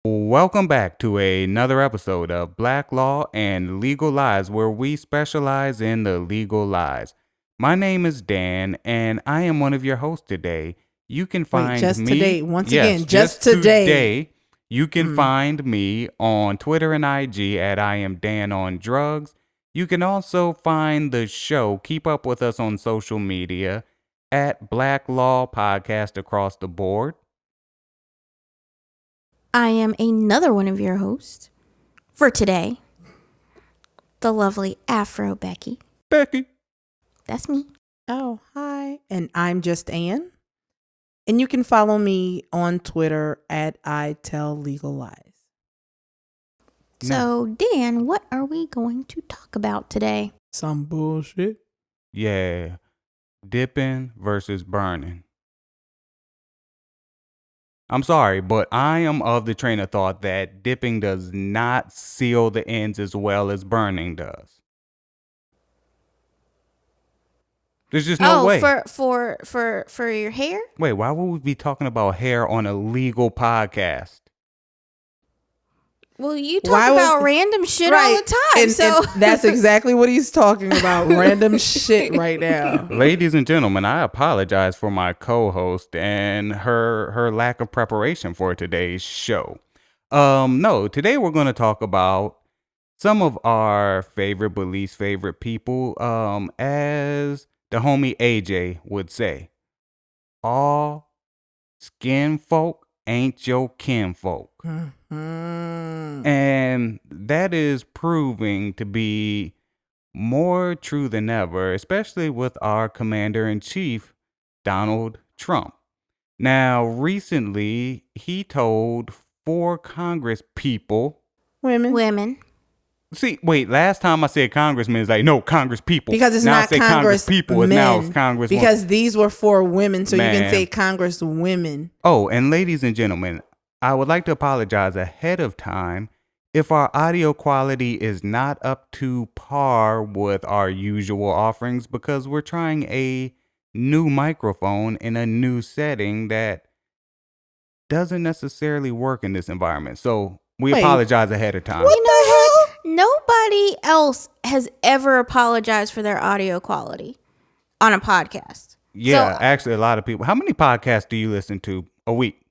Welcome back to another episode of Black Law and Legal Lies, where we specialize in the legal lies. My name is Dan, and I am one of your hosts today. You can Wait, find just me. today. Once yes, again, just today. You can find me on Twitter and IG at I am Dan on Drugs. You can also find the show, keep up with us on social media at Black Law Podcast across the board. I am another one of your hosts for today, the lovely Afro Becky. Becky. That's me. Oh, hi. And I'm just Ann. And you can follow me on Twitter at I Tell Legal Lies. So, Dan, what are we going to talk about today? Some bullshit. Yeah. Dipping versus burning. I'm sorry, but I am of the train of thought that dipping does not seal the ends as well as burning does. There's just no way. for your hair? Wait, why would we be talking about hair on a legal podcast? Well, you talk about random shit all the time, and that's exactly what he's talking about. Random shit right now. Ladies and gentlemen, I apologize for my co-host and her lack of preparation for today's show. No, today we're going to talk about some of our favorite but least favorite people, as the homie AJ would say, all skin folk ain't your kinfolk. And that is proving to be more true than ever, especially with our commander-in-chief, Donald Trump. Now, recently, he told 4 Congress people... Women. See, wait, last time I said congressmen, it's like, no, Congress people. Because it's now not Congress people, it's now it's Congress because these were 4 women, so Man. you can say Congress women. Oh, and ladies and gentlemen, I would like to apologize ahead of time if our audio quality is not up to par with our usual offerings, because we're trying a new microphone in a new setting that doesn't necessarily work in this environment. So we apologize ahead of time. What the hell? Nobody else has ever apologized for their audio quality on a podcast. Yeah, actually, a lot of people. How many podcasts do you listen to a week?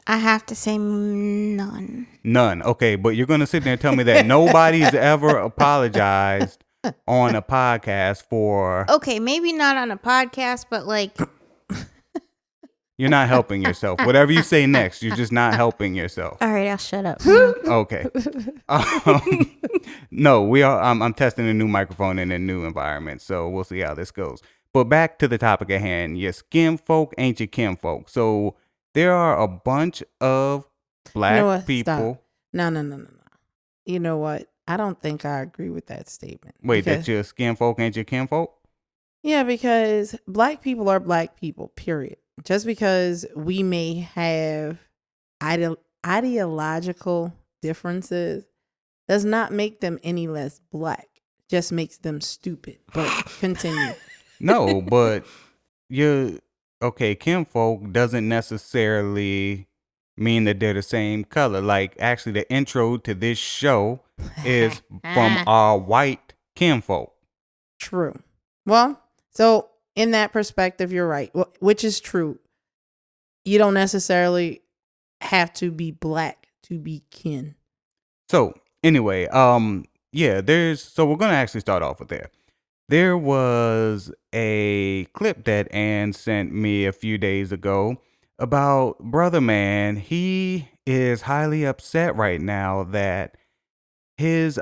I have to say none. None. Okay, but you're going to sit there and tell me that nobody's ever apologized on a podcast for... Okay, maybe not on a podcast, but like... You're not helping yourself. Whatever you say next, you're just not helping yourself. All right, I'll shut up. Okay. No, we are. I'm testing a new microphone in a new environment, so we'll see how this goes. But back to the topic at hand. Your skin folk ain't your kinfolk. So there are a bunch of black people. Stop. No. You know what? I don't think I agree with that statement. Wait, that your skin folk ain't your kinfolk? Yeah, because black people are black people, period. Just because we may have ideological differences does not make them any less black. Just makes them stupid. But continue. No, but kinfolk doesn't necessarily mean that they're the same color. Like, actually, the intro to this show is from our white kinfolk. True. Well, so in that perspective, you're right, which is true. You don't necessarily have to be black to be kin. So anyway, so we're going to actually start off with there. There was a clip that Ann sent me a few days ago about Brother Man. He is highly upset right now that his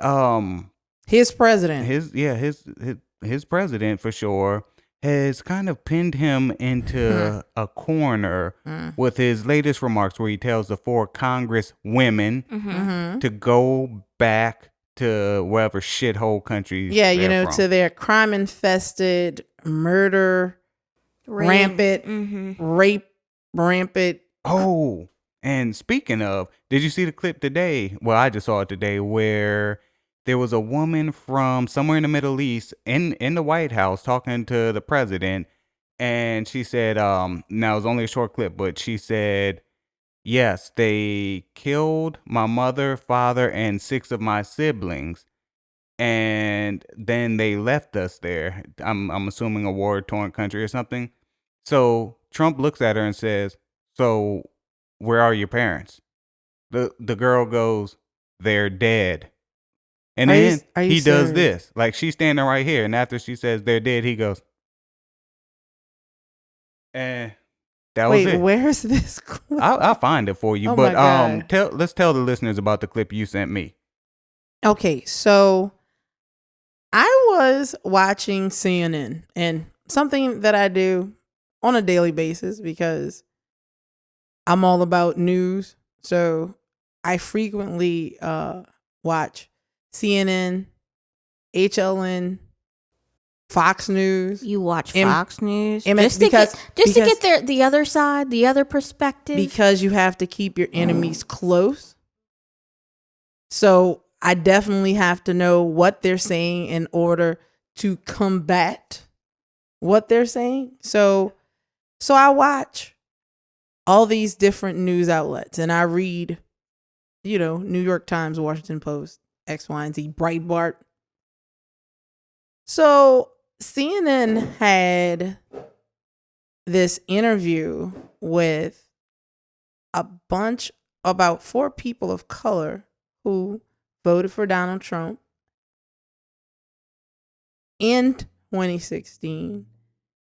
president, his president for sure, has kind of pinned him into a corner with his latest remarks, where he tells the 4 Congress women to go back to wherever shithole country. Yeah, to their crime-infested, murder, rampant, rape, rampant. Oh, and speaking of, did you see the clip today? Well, I just saw it today, where there was a woman from somewhere in the Middle East in the White House talking to the president, and she said, now it was only a short clip, but she said, yes, they killed my mother, father, and 6 of my siblings, and then they left us there. I'm assuming a war-torn country or something. So Trump looks at her and says, "So where are your parents?" The girl goes, "They're dead." And then Are you he does serious? this. Like, she's standing right here, and after she says they're dead, he goes, and that was Wait, it. where's this clip? I'll find it for you. Oh But my God. let's tell the listeners about the clip you sent me. Okay, so I was watching CNN, and something that I do on a daily basis because I'm all about news. So I frequently watch CNN, HLN, Fox News. You watch M- Fox News MS just to because get the other side, the other perspective. because you have to keep your enemies close. So I definitely have to know what they're saying in order to combat what they're saying. So I watch all these different news outlets and I read, New York Times, Washington Post, X, Y, and Z, Breitbart. So CNN had this interview with about 4 people of color who voted for Donald Trump in 2016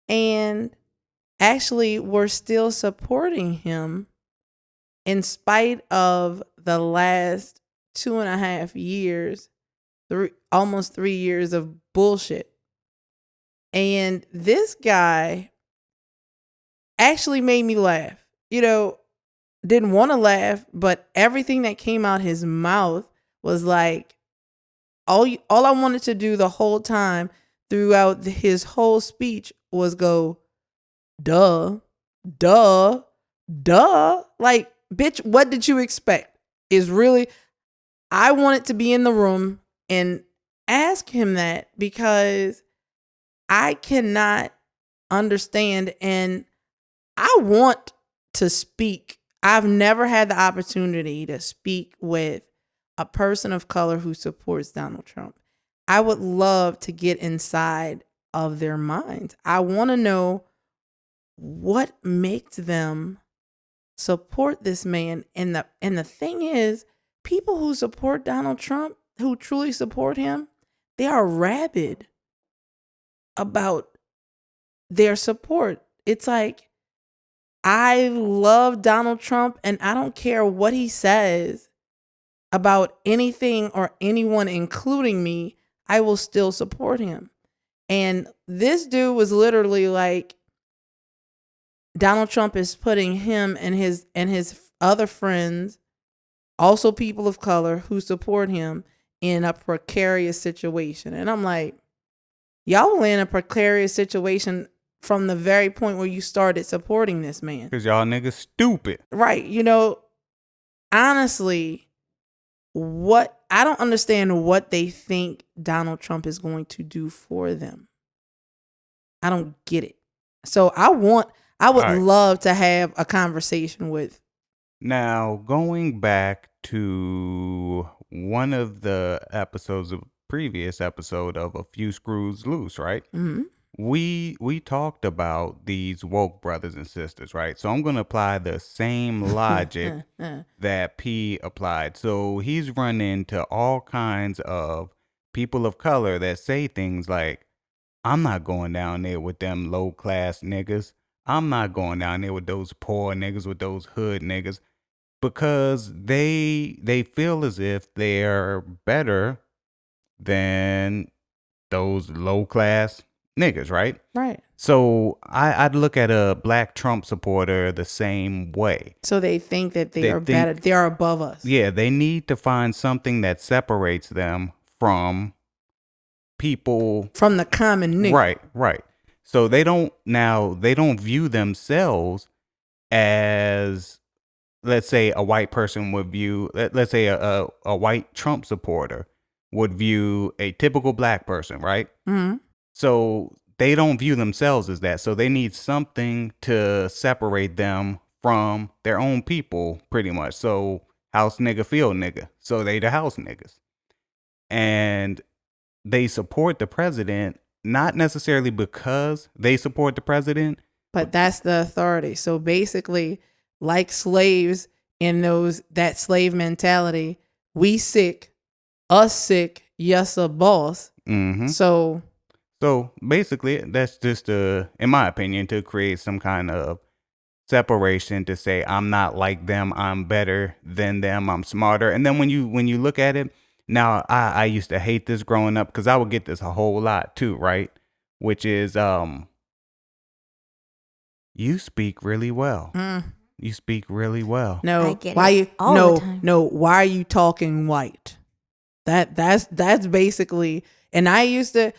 and actually were still supporting him in spite of the last 2.5 years, almost 3 years of bullshit. And this guy actually made me laugh. Didn't want to laugh, but everything that came out his mouth was like, all I wanted to do the whole time throughout his whole speech was go, duh, duh, duh. Like, bitch, what did you expect? I wanted to be in the room and ask him that because I cannot understand and I want to speak. I've never had the opportunity to speak with a person of color who supports Donald Trump. I would love to get inside of their minds. I want to know what makes them support this man. And the thing is, people who support Donald Trump, who truly support him, they are rabid about their support. It's like, I love Donald Trump and I don't care what he says about anything or anyone, including me. I will still support him. And this dude was literally like, Donald Trump is putting him and his other friends, also people of color who support him, in a precarious situation. And I'm like, y'all were in a precarious situation from the very point where you started supporting this man. Because y'all niggas stupid. Right. Honestly, I don't understand what they think Donald Trump is going to do for them. I don't get it. So I would love to have a conversation with. Now, going back to one of the episodes of previous episode of A Few Screws Loose, right? Mm-hmm. We talked about these woke brothers and sisters, right? So I'm going to apply the same logic that P applied. So he's run into all kinds of people of color that say things like, I'm not going down there with them low class niggas. I'm not going down there with those poor niggas, with those hood niggas, because they feel as if they're better than those low class niggas, right? Right. So I'd look at a black Trump supporter the same way. So they think that they are better. They are above us. Yeah, they need to find something that separates them from people. From the common nigga. Right. So they don't view themselves as, let's say, a white person would view, let's say a white Trump supporter would view a typical black person, right? Mm-hmm. So they don't view themselves as that. So they need something to separate them from their own people, pretty much. So house nigga, field nigga. So they the house niggas. And they support the president, not necessarily because they support the president. But that's the authority. So basically, like slaves in that slave mentality, we sick, us sick, yes, a boss. Mm-hmm. So basically, that's just in my opinion, to create some kind of separation, to say I'm not like them, I'm better than them, I'm smarter. And then when you look at it, now I used to hate this growing up because I would get this a whole lot too, right? Which is you speak really well. You speak really well. No, I get it all the time. No, why are you talking white? That's basically. And I used to,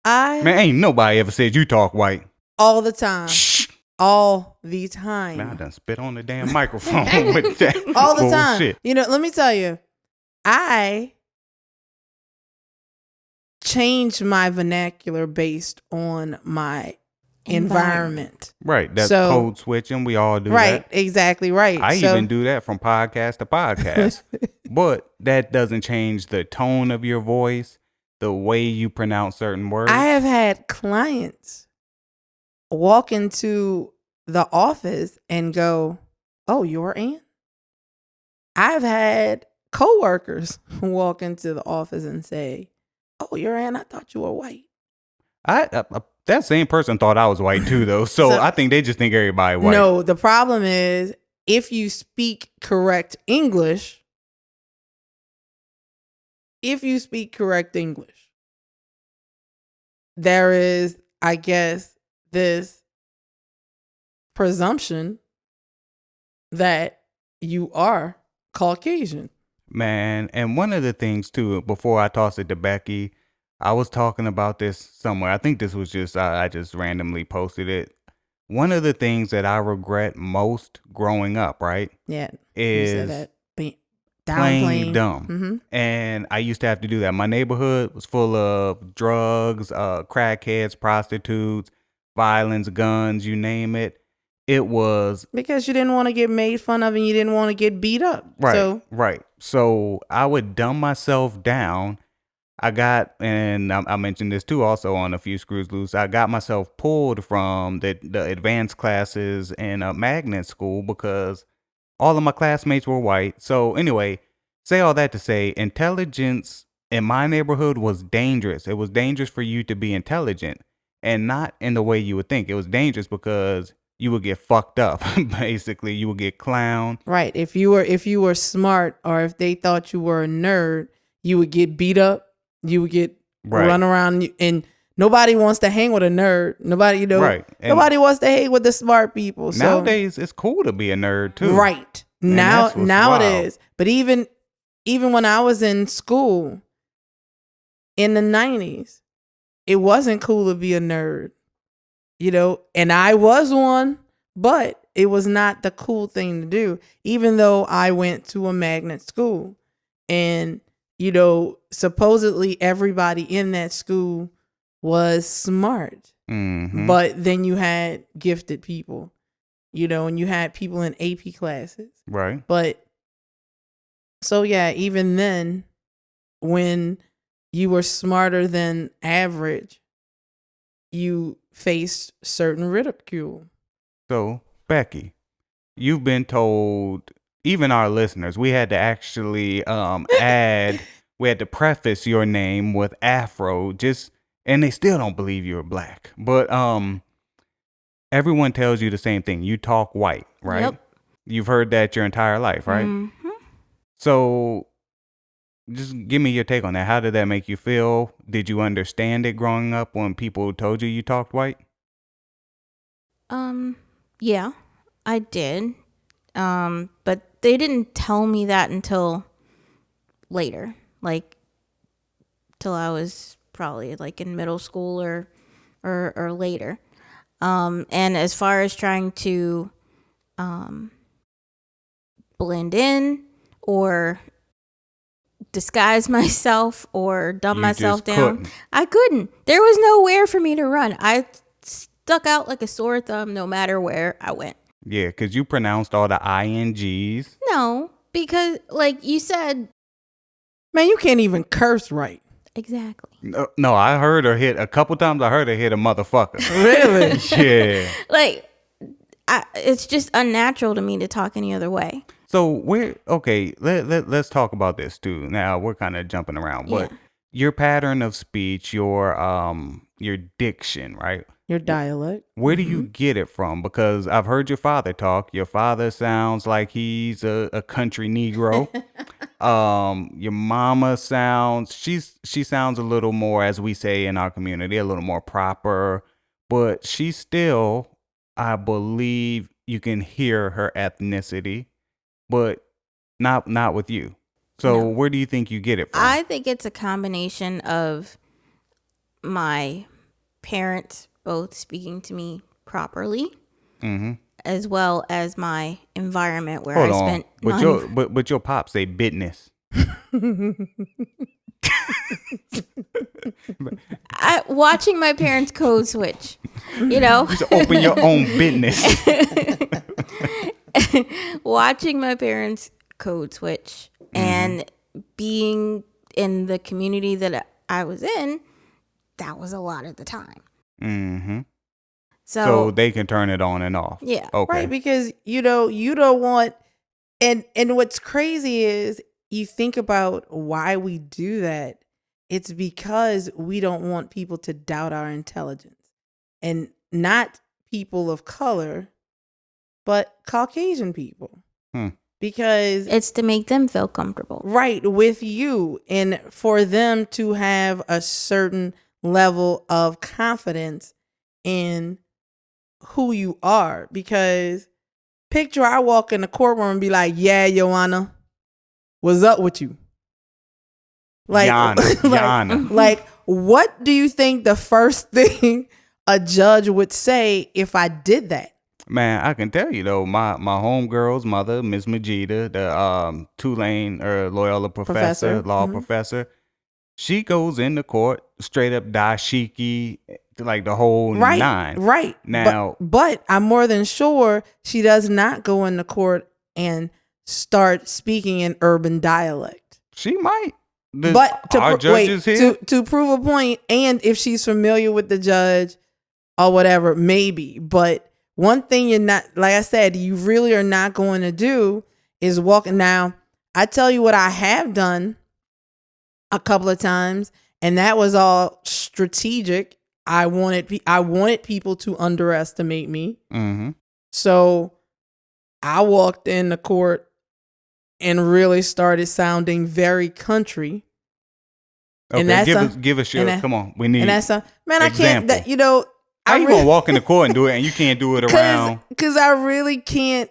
Man, ain't nobody ever said you talk white. All the time. Shh. All the time. Man, I done spit on the damn microphone with that. All the time. bullshit. You know, let me tell you, I changed my vernacular based on my environment. Right. That's So- code switching. We all do Right, that. exactly right. I So- even do that from podcast to podcast. But that doesn't change the tone of your voice, the way you pronounce certain words. I have had clients walk into the office and go, "Oh, you're Ann?" I've had coworkers walk into the office and say, "Oh, you're Ann? I thought you were white." That same person thought I was white too, though. So So- I think they just think everybody white. No, the problem is if you speak correct English, there is, I guess, this presumption that you are Caucasian. Man, and one of the things too, before I toss it to Becky, I was talking about this somewhere. I think this was just, I just randomly posted it. One of the things that I regret most growing up, right, Yeah, you said is that. playing dumb. Mm-hmm. And I used to have to do that. My neighborhood was full of drugs, crackheads, prostitutes, violence, guns, you name it. It was Because you didn't want to get made fun of and you didn't want to get beat up. right, So right. So I would dumb myself down. And I mentioned this too also on A Few Screws Loose, I got myself pulled from the advanced classes in a magnet school because all of my classmates were white. So anyway, say all that to say, intelligence in my neighborhood was dangerous. It was dangerous for you to be intelligent, and not in the way you would think. It was dangerous because you would get fucked up. Basically, you would get clowned. right, if you were smart, or if they thought you were a nerd, you would get beat up. You would get Right. run around, and nobody wants to hang with a nerd. Nobody, Right. And nobody wants to hang with the smart people. So nowadays, it's cool to be a nerd too. right And now, that's what's now it wild. is. But even when I was in school in the 90s, it wasn't cool to be a nerd, and I was one, but it was not the cool thing to do, even though I went to a magnet school. And, supposedly everybody in that school was smart. Mm-hmm. But then you had gifted people, and you had people in AP classes. Right. But so yeah, even then, when you were smarter than average, you faced certain ridicule. So, Becky, you've been told, even our listeners, we had to actually we had to preface your name with Afro, and they still don't believe you're black. But everyone tells you the same thing. You talk white, right? Yep. You've heard that your entire life, right? Mm-hmm. So just give me your take on that. How did that make you feel? Did you understand it growing up when people told you talked white? Yeah, I did. But they didn't tell me that until later, like till I was probably like in middle school or later. And as far as trying to blend in or disguise myself or dumb You myself just down, couldn't. I couldn't. There was nowhere for me to run. I stuck out like a sore thumb no matter where I went. Yeah, because you pronounced all the INGs. No, because like you said, Man, you can't even curse right. exactly. No, I heard her hit a couple times. I heard her hit a motherfucker. Really? Yeah. Like, it's just unnatural to me to talk any other way. So let's talk about this too. Now we're kind of jumping around, but Yeah. your pattern of speech, your diction, right? Your dialect. Where do you get it from? Because I've heard your father talk. Your father sounds like he's a country Negro. Your mama she sounds a little more, as we say in our community, a little more proper, but she still, I believe you can hear her ethnicity, but not with you. So No. where do you think you get it from? I think it's a combination of my parents both speaking to me properly, as well as my environment where Hold I on, spent. but your pops say business. Watching my parents code switch, you know, You should open your own business. watching my parents code switch and being in the community that I was in, that was a lot of the time. Mm-hmm. So So they can turn it on and off. yeah. Okay. Right, because you don't want, and what's crazy is you think about why we do that. It's because we don't want people to doubt our intelligence, and not people of color, but Caucasian people. Because It's to make them feel comfortable. right with you, and for them to have a certain level of confidence in who you are. Because picture I walk in the courtroom and be like, yeah, Your Honor, what's up with you? Like, Yana. like, what do you think the first thing a judge would say if I did that? Man, I can tell you though, my homegirl's mother, Miss Majida, the Tulane or Loyola Professor. law professor, she goes into court straight up dashiki, like the whole Right, nine. right. Now, but I'm more than sure she does not go into court and start speaking in urban dialect. she might. But Our judges here. to prove a point, and if she's familiar with the judge or whatever, maybe. But one thing you're not, like I said, you really are not going to do is walk. Now, I tell you what I have done a couple of times, and that was all strategic. I wanted people to underestimate me. Mm-hmm. So I walked in the court and really started sounding very country. Okay, And that's give us your, come on, we need. And that's man, I can't. example. That you know, How you gonna walk in the court and do it, and you can't do it around? Because I really can't.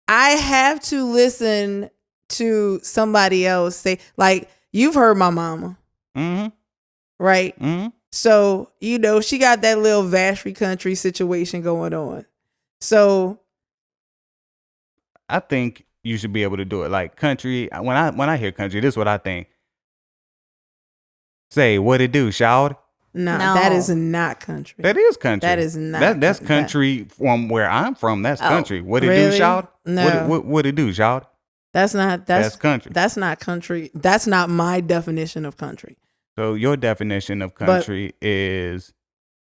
I have to listen to somebody else say, like, you've heard my mama, Mm-hmm. right? Mm-hmm. So you know she got that little vastry country situation going on. So I think you should be able to do it. Like country, when I hear country, this is what I think. Say what it do, shout. no, No. that is not country. That is country. That is not. That's country from where I'm from. That's country. What it do, really? shout? No. What it do, shout? That's not. That's country. That's not country. That's not my definition of country. So your definition of country is,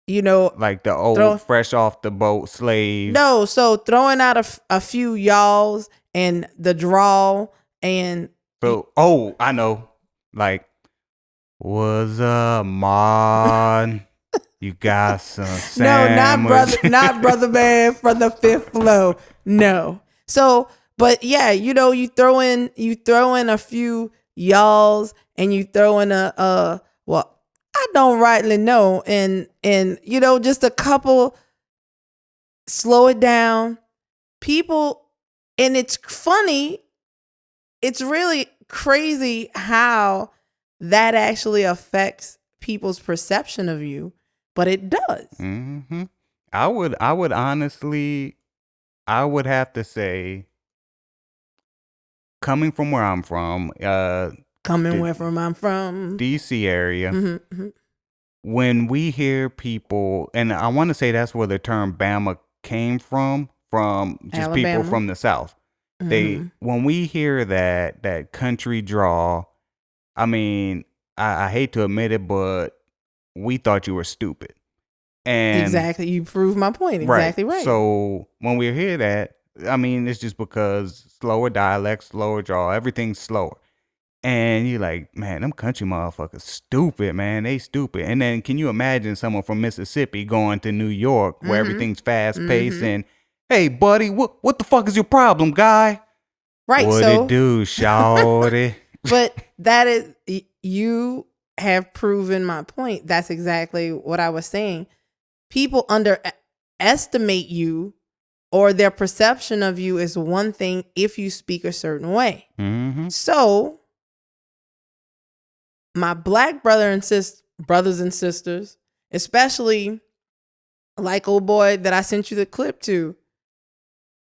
You know, like the old, fresh off the boat slave. no. So throwing out a few y'alls and the drawl and So I know, like, what's up, Mon? You got some sandwich. not brother man from the fifth floor. No. So, but yeah, you know, you throw in a few y'alls and you throw in well, I don't rightly know, and you know, just a couple. Slow it down, people, and it's funny. It's really crazy how that actually affects people's perception of you, but it does. Mm-hmm. I would honestly, I would have to say, coming from where I'm from, Where from I'm from, DC area, mm-hmm. when we hear people, and I want to say that's where the term Bama came from from just people Alabama. from the South. Mhm. When we hear that country drawl, I mean, I hate to admit it, but we thought you were stupid. And Exactly. You proved my point. right. Exactly right. So when we hear that, I mean, it's just because slower dialect, slower draw, everything's slower. And you're like, man, them country motherfuckers stupid, man. They stupid. And then can you imagine someone from Mississippi going to New York where everything's fast paced and, hey, buddy, what the fuck is your problem, guy? Right. What So it do, shawty? but that is, you have proven my point. That's exactly what I was saying. People underestimate you, or their perception of you is one thing if you speak a certain way. Mm-hmm. So my black brothers and sisters, especially like old boy that I sent you the clip to,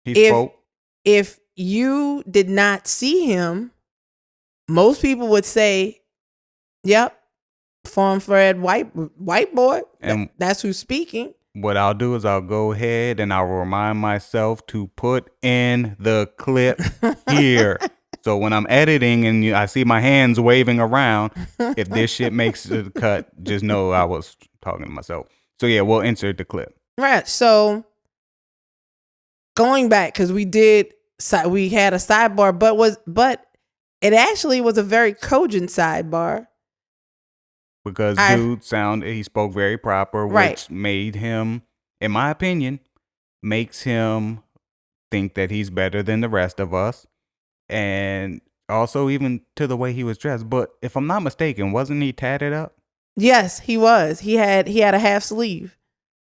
He spoke. if you did not see him, most people would say, yep, farm fed white boy. And that's who's speaking. what I'll do is I'll go ahead and I'll remind myself to put in the clip here. So when I'm editing and I see my hands waving around, if this shit makes the cut, just know I was talking to myself. So yeah, we'll insert the clip. Right. So going back, because we had a sidebar, but it actually was a very cogent sidebar. Because he spoke very proper, Right. which made him, in my opinion, makes him think that he's better than the rest of us. And also even to the way he was dressed. But if I'm not mistaken, wasn't he tatted up? Yes, he was. He had a half sleeve.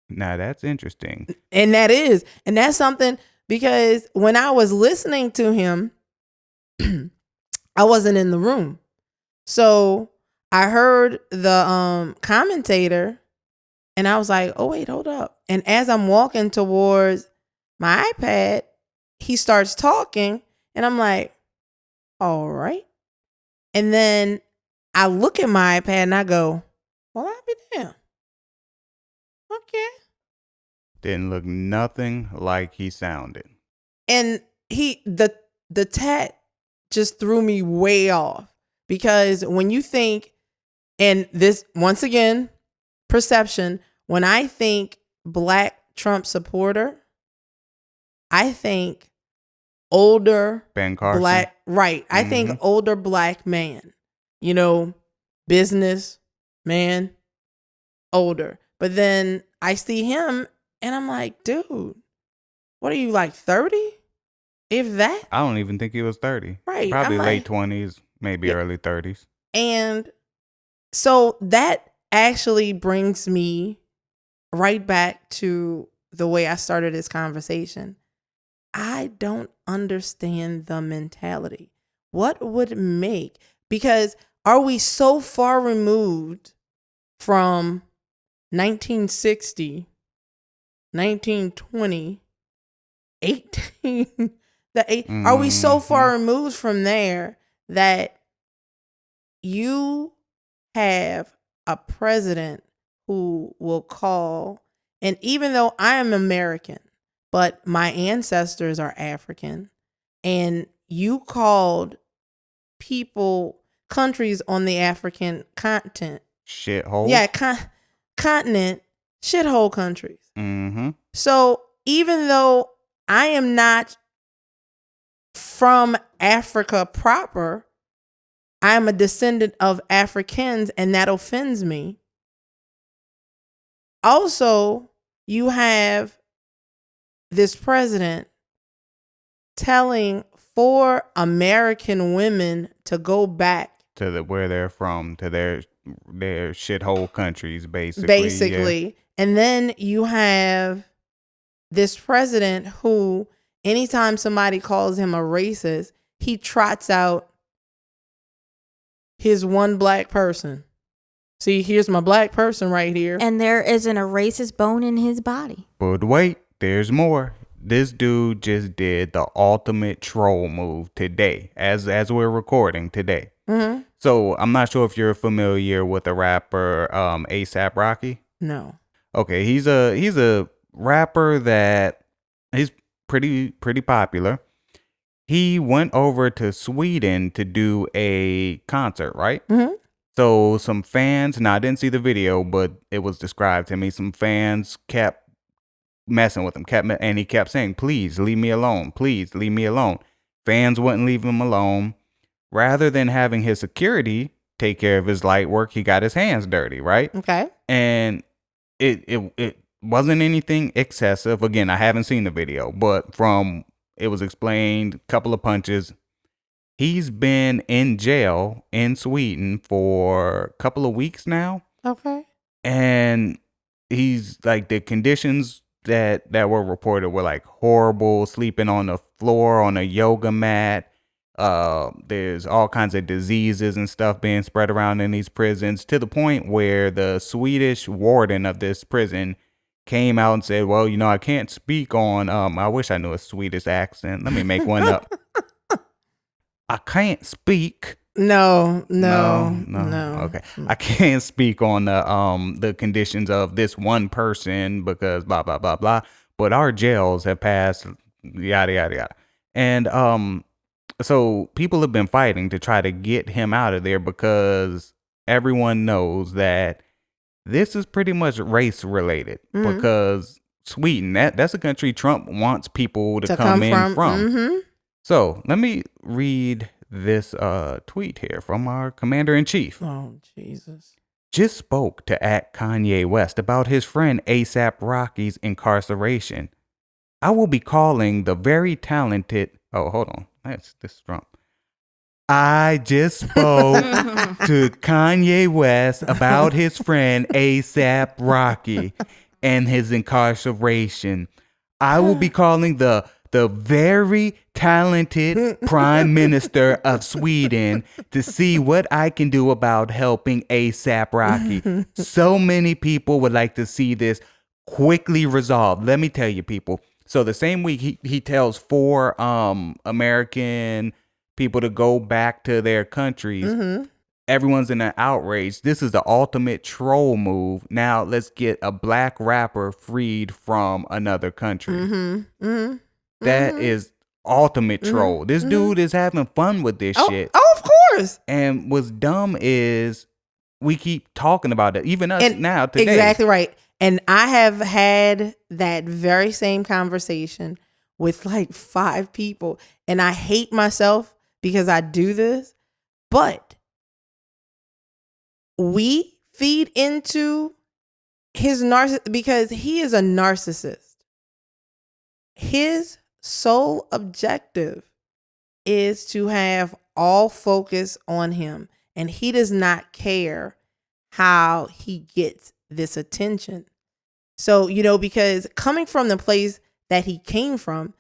Now that's interesting. And that's something, because when I was listening to him, I wasn't in the room. So I heard the commentator and I was like, oh, wait, hold up. And as I'm walking towards my iPad, he starts talking and I'm like, all right. And then I look at my iPad and I go, well, I'll be damned. Okay. Didn't look nothing like he sounded. And the tat just threw me way off, because when you think, and this, once again, perception, when I think black Trump supporter, I think older Ben Carson. black, right. I think older black man, business man, older. But then I see him and I'm like, dude, what are you, like 30? If that? I don't even think he was 30. Right. Probably I'm late like, 20s, maybe early 30s. And so that actually brings me right back to the way I started this conversation. I don't understand the mentality. What would make, because are we so far removed from 1960, 1920, 18, are we so far removed from there that you have a president who will call, and even though I am American, but my ancestors are African, and you called countries on the African continent, shithole. Yeah, continent, shithole countries. Mm-hmm. So even though I am not from Africa proper, I am a descendant of Africans, and that offends me. Also, you have this president telling 4 American women to go back to where they're from, to their shithole countries, basically. Yeah. And then you have this president who, anytime somebody calls him a racist, he trots out his one black person. See, here's my black person right here. And there isn't a racist bone in his body. But wait, there's more. This dude just did the ultimate troll move today, as we're recording today. Mm-hmm. So I'm not sure if you're familiar with the rapper A$AP Rocky. No. Okay, he's a rapper that he's pretty popular. He went over to Sweden to do a concert, right? Mm-hmm. So some fans, now I didn't see the video, but it was described to me. Some fans kept messing with him, and he kept saying, "Please leave me alone. Please leave me alone." Fans wouldn't leave him alone. Rather than having his security take care of his light work, he got his hands dirty, right? Okay. And it wasn't anything excessive. Again, I haven't seen the video, but from it was explained, a couple of punches. He's been in jail in Sweden for a couple of weeks now. Okay. And he's like, the conditions that were reported were like horrible, sleeping on the floor on a yoga mat. There's all kinds of diseases and stuff being spread around in these prisons, to the point where the Swedish warden of this prison came out and said, "Well, I can't speak on I wish I knew a Swedish accent. Let me make one up. I can't speak." No. Okay. I can't speak on the conditions of this one person because blah blah blah blah. But our jails have passed yada yada yada. And so people have been fighting to try to get him out of there, because everyone knows that this is pretty much race related. Mhm. Because Sweden, that's a country Trump wants people to come come in from. Mm-hmm. So let me read this tweet here from our commander-in-chief. Oh, Jesus. Just spoke to @Kanye West about his friend ASAP Rocky's incarceration. I will be calling the very talented... Oh, hold on. This is Trump. I just spoke to Kanye West about his friend ASAP Rocky and his incarceration. I will be calling the very talented Prime Minister of Sweden to see what I can do about helping ASAP Rocky. So many people would like to see this quickly resolved. Let me tell you, people. So the same week he tells 4 American people to go back to their countries. Mm-hmm. Everyone's in an outrage. This is the ultimate troll move. Now let's get a black rapper freed from another country. Mm-hmm. Mm-hmm. That is ultimate troll. This dude is having fun with this shit. Oh, of course. And what's dumb is we keep talking about it. Even us now today. Exactly right. And I have had that very same conversation with like 5 people. And I hate myself because I do this. But we feed into his because he is a narcissist. His sole objective is to have all focus on him. And he does not care how he gets this attention. So, because coming from the place that he came from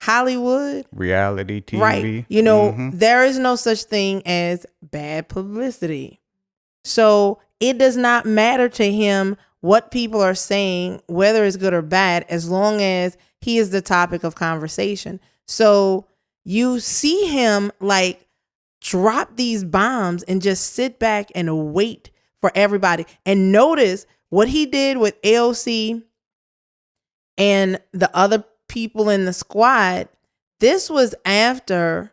Hollywood, reality TV, right? There is no such thing as bad publicity. So it does not matter to him what people are saying, whether it's good or bad, as long as he is the topic of conversation. So you see him like drop these bombs and just sit back and wait for everybody. And notice what he did with AOC and the other people in the squad. This was after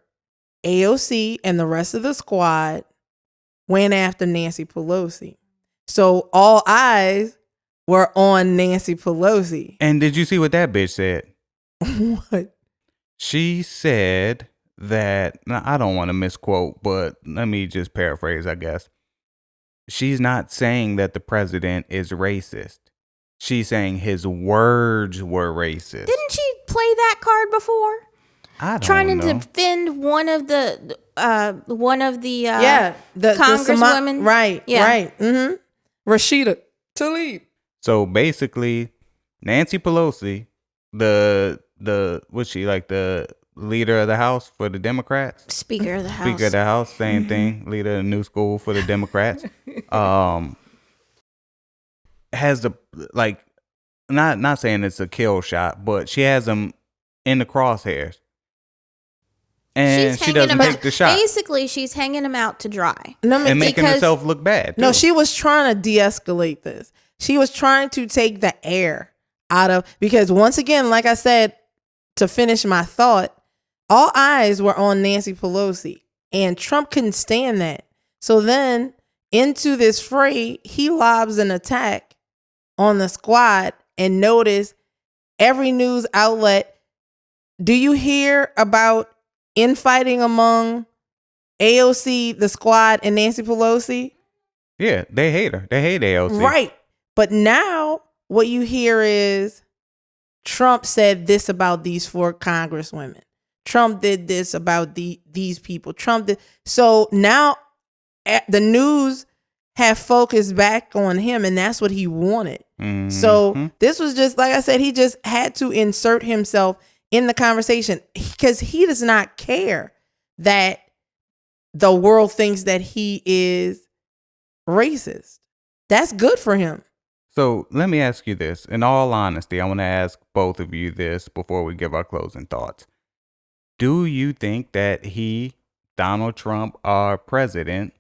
AOC and the rest of the squad went after Nancy Pelosi. So all eyes were on Nancy Pelosi. And did you see what that bitch said? What? She said that, now I don't want to misquote, but let me just paraphrase, I guess. She's not saying that the president is racist. She's saying his words were racist. Didn't she play that card before? I don't Trying know. to defend one of the the congresswomen. Right. Yeah. Right. Mm-hmm. Rashida Tlaib. So basically, Nancy Pelosi, was she like the leader of the House for the Democrats? Speaker of the House. Speaker of the House, same thing. Leader of the new school for the Democrats. Has the not saying it's a kill shot, but she has him in the crosshairs. And she doesn't take the shot. Basically, she's hanging him out to dry. And making herself look bad. No, too. she was trying to de-escalate this. She was trying to take the air because once again, like I said, to finish my thought, all eyes were on Nancy Pelosi, and Trump couldn't stand that. So then into this fray, he lobs an attack on the squad, and notice every news outlet. Do you hear about infighting among AOC, the squad, and Nancy Pelosi? Yeah, they hate her. They hate AOC. Right. But now what you hear is Trump said this about these 4 congresswomen. Trump did this about these people. Trump did. So now the news have focused back on him, and that's what he wanted. Mm-hmm. So this was just, like I said, he just had to insert himself in the conversation because he does not care that the world thinks that he is racist. That's good for him. So let me ask you this. In all honesty, I want to ask both of you this before we give our closing thoughts. Do you think that he, Donald Trump, our president,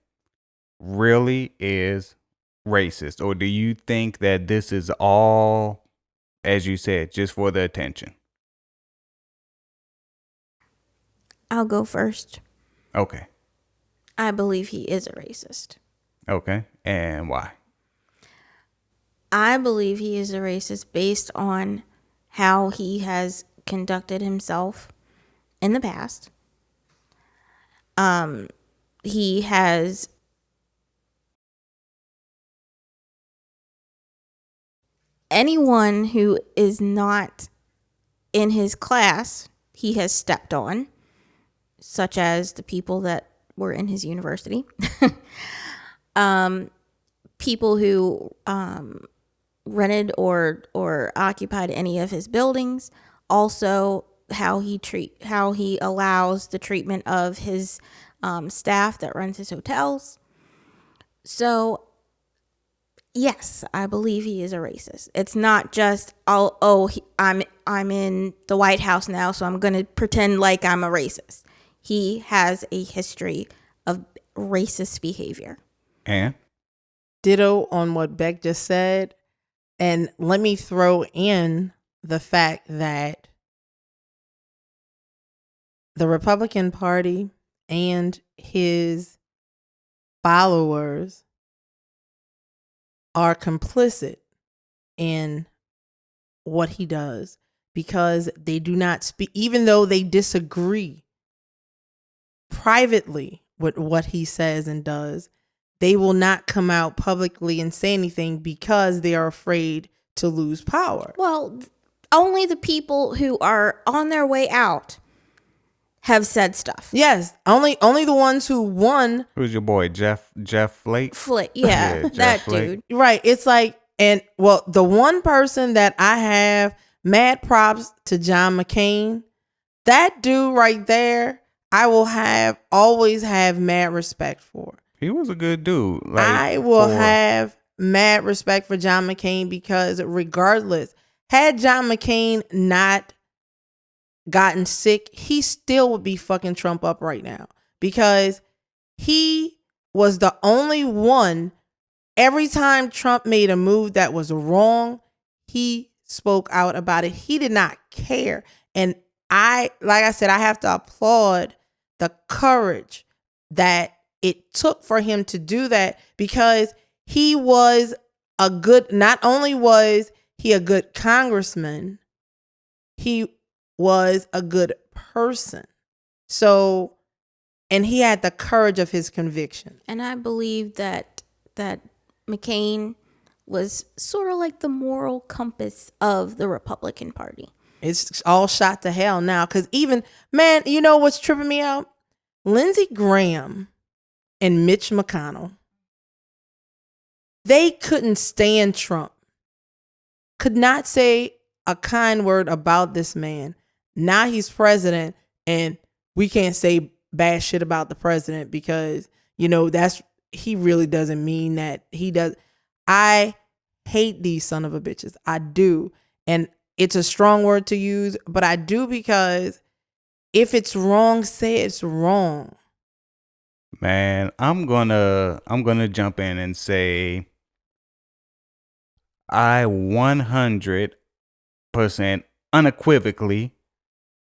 really is racist? Or do you think that this is all, as you said, just for the attention? I'll go first. Okay. I believe he is a racist. Okay. And why? I believe he is a racist based on how he has conducted himself in the past. He has anyone who is not in his class, he has stepped on, such as the people that were in his university. People who rented or occupied any of his buildings. Also, how he allows the treatment of his staff that runs his hotels. So, yes, I believe he is a racist. It's not just I'm in the White House now, so I'm going to pretend like I'm a racist. He has a history of racist behavior. And Ditto on what Beck just said. And let me throw in the fact that the Republican Party and his followers are complicit in what he does because they do not speak, even though they disagree privately with what he says and does. They will not come out publicly and say anything because they are afraid to lose power. Well, only the people who are on their way out have said stuff. Yes, only the ones who won. who's your boy, Jeff Flake? Yeah, Jeff that Flake. dude. Right. It's like, and well, the one person that I have mad props to, John McCain. That dude right there, I will always have mad respect for. He was a good dude. I will have mad respect for John McCain because regardless, had John McCain not gotten sick, he still would be fucking Trump up right now because he was the only one. Every time Trump made a move that was wrong, he spoke out about it. He did not care. And like I said, I have to applaud the courage that it took for him to do that because he was not only was he a good congressman, he was a good person. So, and he had the courage of his conviction. And I believe that McCain was sort of like the moral compass of the Republican Party. It's all shot to hell now because even, man, you know what's tripping me out? Lindsey Graham and Mitch McConnell, they couldn't stand Trump, could not say a kind word about this man. Now he's president and we can't say bad shit about the president because, he really doesn't mean that. He does. I hate these son of a bitches. I do. And it's a strong word to use, but I do because if it's wrong, say it's wrong. Man, I'm gonna jump in and say I 100 100% unequivocally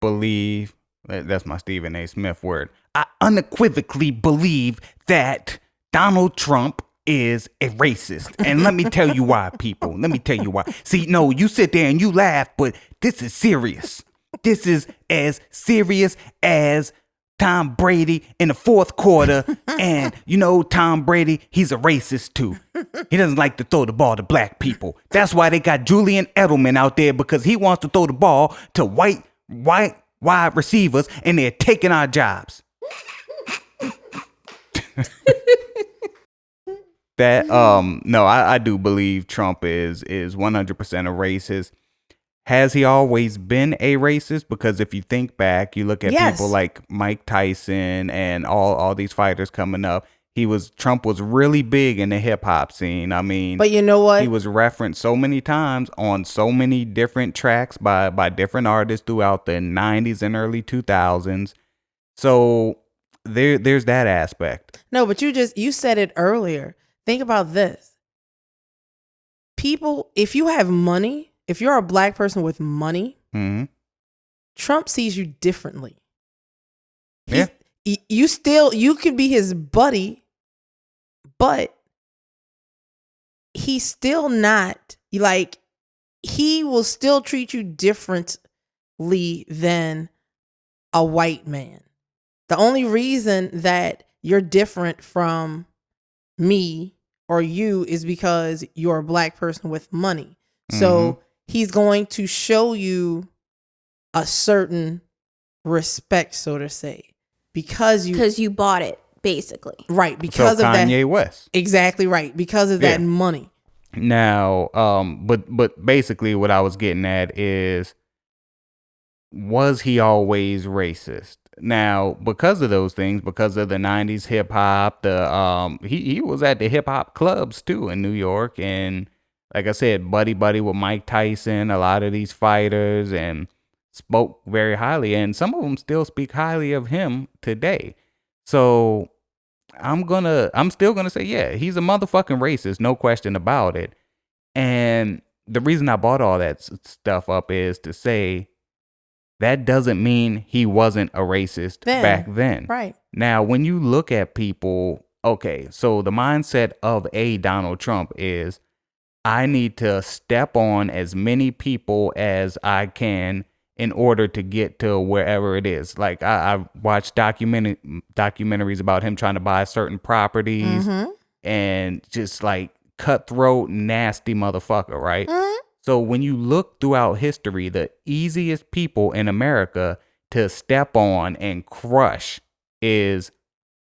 believe, that's my Stephen A. Smith word, I unequivocally believe that Donald Trump is a racist. And let me tell you why, people. Let me tell you why. See, no, you sit there and you laugh, but this is serious. This is as serious as Tom Brady in the fourth quarter. And you know, Tom Brady, he's a racist too. He doesn't like to throw the ball to black people. That's why they got Julian Edelman out there, because he wants to throw the ball to white wide receivers, and they're taking our jobs. That no, I do believe Trump is 100% a racist. Has he always been a racist? Because if you think back, you look at people like Mike Tyson and all these fighters coming up. Trump was really big in the hip hop scene. I mean, but you know what? He was referenced so many times on so many different tracks by different artists throughout the 90s and early 2000s. So there's that aspect. No, but you said it earlier. Think about this. People, if you have money, if you're a black person with money, Trump sees you differently. You could be his buddy, but he's still not, like, he will still treat you differently than a white man. The only reason that you're different from me or you is because you're a black person with money. So he's going to show you a certain respect, so to say, because you bought it, basically. Right, because of that. Kanye West. Exactly right, because of that money. Now, but basically what I was getting at is, was he always racist? Now, because of those things, because of the 90s hip hop, he was at the hip hop clubs too in New York, and like I said, buddy with Mike Tyson, a lot of these fighters, and spoke very highly, and some of them still speak highly of him today. So I'm still gonna say, yeah, he's a motherfucking racist, no question about it. And the reason I brought all that stuff up is to say that doesn't mean he wasn't a racist back then. Right. Now, when you look at people, okay, so the mindset of a Donald Trump is, I need to step on as many people as I can in order to get to wherever it is. Like I watched documentaries about him trying to buy certain properties and just like cutthroat, nasty motherfucker, right? So when you look throughout history, the easiest people in America to step on and crush is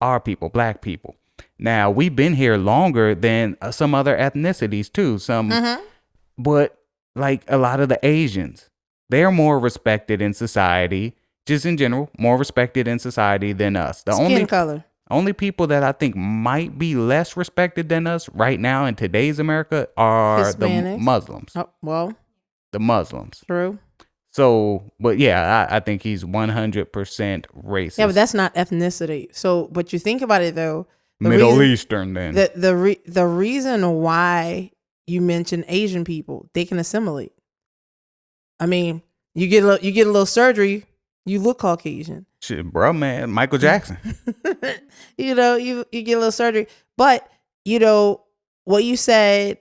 our people, black people. Now, we've been here longer than some other ethnicities too. But like a lot of the Asians, they're more respected in society, just in general, more respected in society than us. The Skin color. Only people that I think might be less respected than us right now in today's America are Hispanics. The Muslims. Oh, well, the Muslims. True. So, but yeah, I think he's 100% racist. Yeah, but that's not ethnicity. So, but you think about it though. Middle Eastern then. The reason why you mention Asian people, they can assimilate. I mean, you get a little surgery, you look Caucasian. Shit, bro, man, Michael Jackson. You get a little surgery, but what you said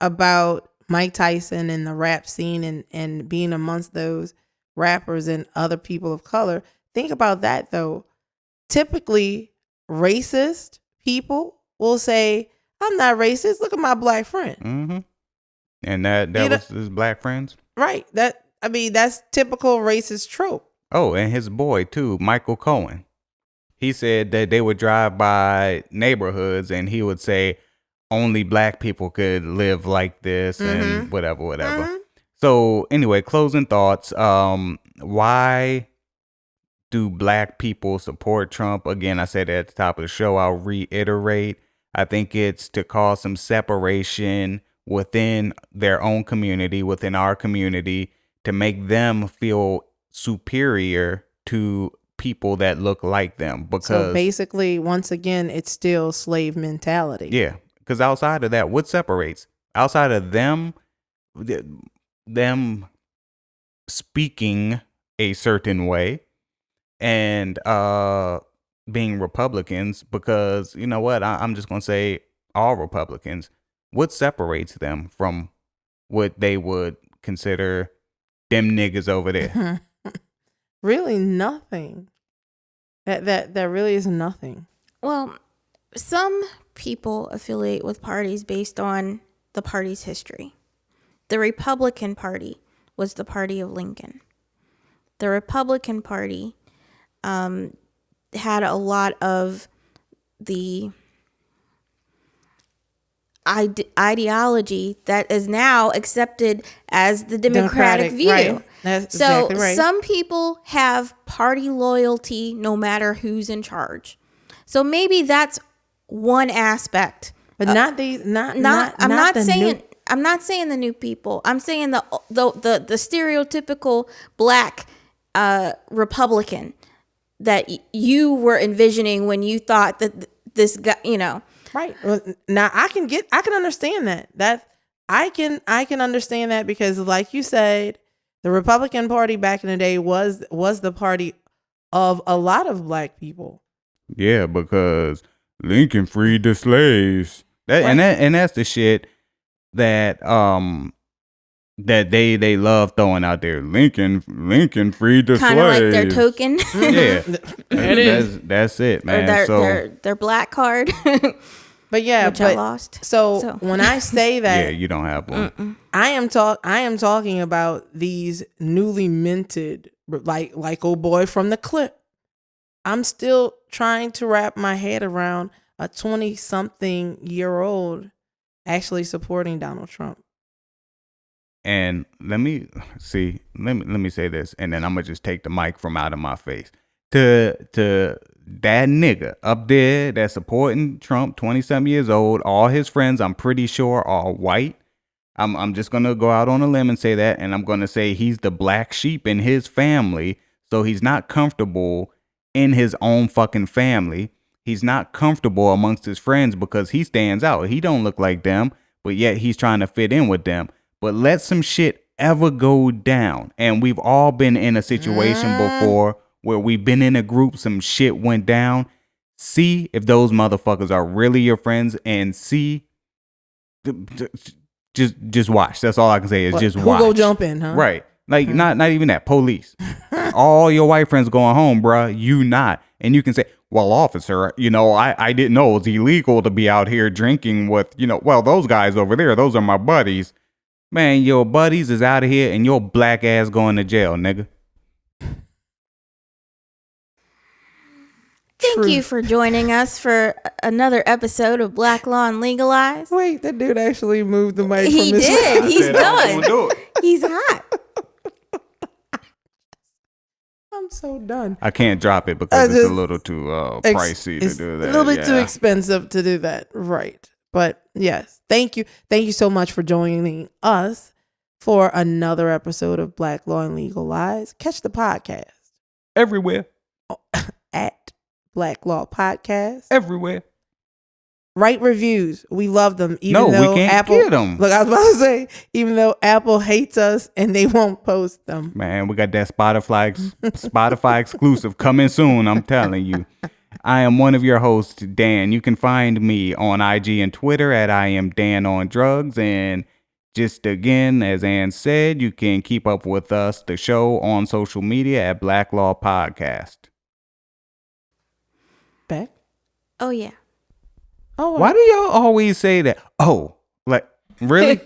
about Mike Tyson and the rap scene and being amongst those rappers and other people of color. Think about that though. Typically, racist people will say, "I'm not racist. Look at my black friend." Mm-hmm. And that was his black friends, right? That's typical racist trope. Oh, and his boy too, Michael Cohen. He said that they would drive by neighborhoods and he would say only black people could live like this and whatever. So anyway, closing thoughts. Why do black people support Trump? Again, I said at the top of the show, I'll reiterate. I think it's to cause some separation within their own community, within our community, to make them feel superior to people that look like them. Because so basically, once again, it's still slave mentality. Yeah, because outside of that, what separates? Outside of them speaking a certain way and being Republicans, because you know what, I'm just gonna say all Republicans. What separates them from what they would consider them niggas over there? Really nothing. That really is nothing. Well, some people affiliate with parties based on the party's history. The Republican Party was the party of Lincoln. The Republican Party had a lot of the ideology that is now accepted as the Democratic view. Right. That's So exactly right. some people have party loyalty no matter who's in charge. So maybe that's one aspect. But not these. I'm not the saying new- I'm not saying the new people. I'm saying the stereotypical black Republican that you were envisioning when you thought that this guy, you know. Right. Well, now I can understand that. I can understand that because, like you said, the Republican Party back in the day was the party of a lot of black people. Yeah, because Lincoln freed the slaves. Right. And that's the shit that that they love throwing out there. Lincoln freed the slaves. Kind of like their token. Yeah, that's it, man. Or their black card. But yeah, which I lost. So when I say that, yeah, you don't have one. I am talking about these newly minted, like old boy from the clip. I'm still trying to wrap my head around a 20-something-year-old actually supporting Donald Trump. And let me say this, and then I'm gonna just take the mic from out of my face. To that nigga up there that's supporting Trump, 20-something years old, all his friends, I'm pretty sure, are white. I'm just gonna go out on a limb and say that, and I'm gonna say he's the black sheep in his family, so he's not comfortable in his own fucking family. He's not comfortable amongst his friends because he stands out. He don't look like them, but yet he's trying to fit in with them. But let some shit ever go down, and we've all been in a situation before where we've been in a group, some shit went down. See if those motherfuckers are really your friends, and see, just watch. That's all I can say is just watch. Who go jump in, huh? Right. Like, not even that. Police. All your white friends going home, bruh. You not. And you can say, well, officer, you know, I didn't know it was illegal to be out here drinking with, you know, well, those guys over there, those are my buddies. Man, your buddies is out of here and your black ass going to jail, nigga. Thank you for joining us for another episode of Black Law and Legalized. Wait, that dude actually moved the mic He from this did. side. He's done. He's hot. I'm so done. I can't drop it because it's a little too pricey to do that. A little bit too expensive to do that. Right. But yes, thank you. Thank you so much for joining us for another episode of Black Law and Legal Lies. Catch the podcast everywhere at Black Law Podcast. Everywhere. Write reviews. We love them. We can't get them. Look, I was about to say, even though Apple hates us and they won't post them. Man, we got that Spotify exclusive coming soon. I'm telling you. I am one of your hosts, Dan. You can find me on IG and Twitter at I am Dan on Drugs. And just again, as Ann said, you can keep up with us, the show, on social media at Black Law Podcast. Beck? Oh, yeah. Oh, why do y'all always say that? Oh, like, really?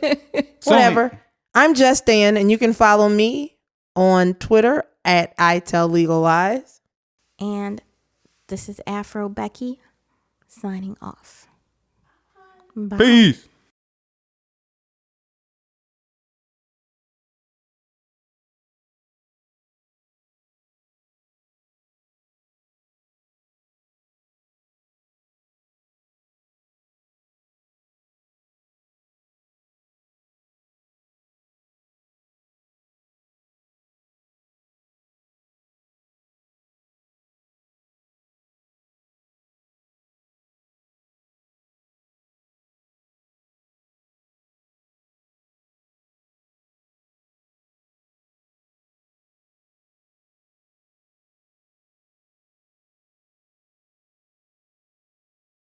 Whatever. I'm Just Dan, and you can follow me on Twitter at I Tell Legal Lies. And this is Afro Becky signing off. Bye. Peace.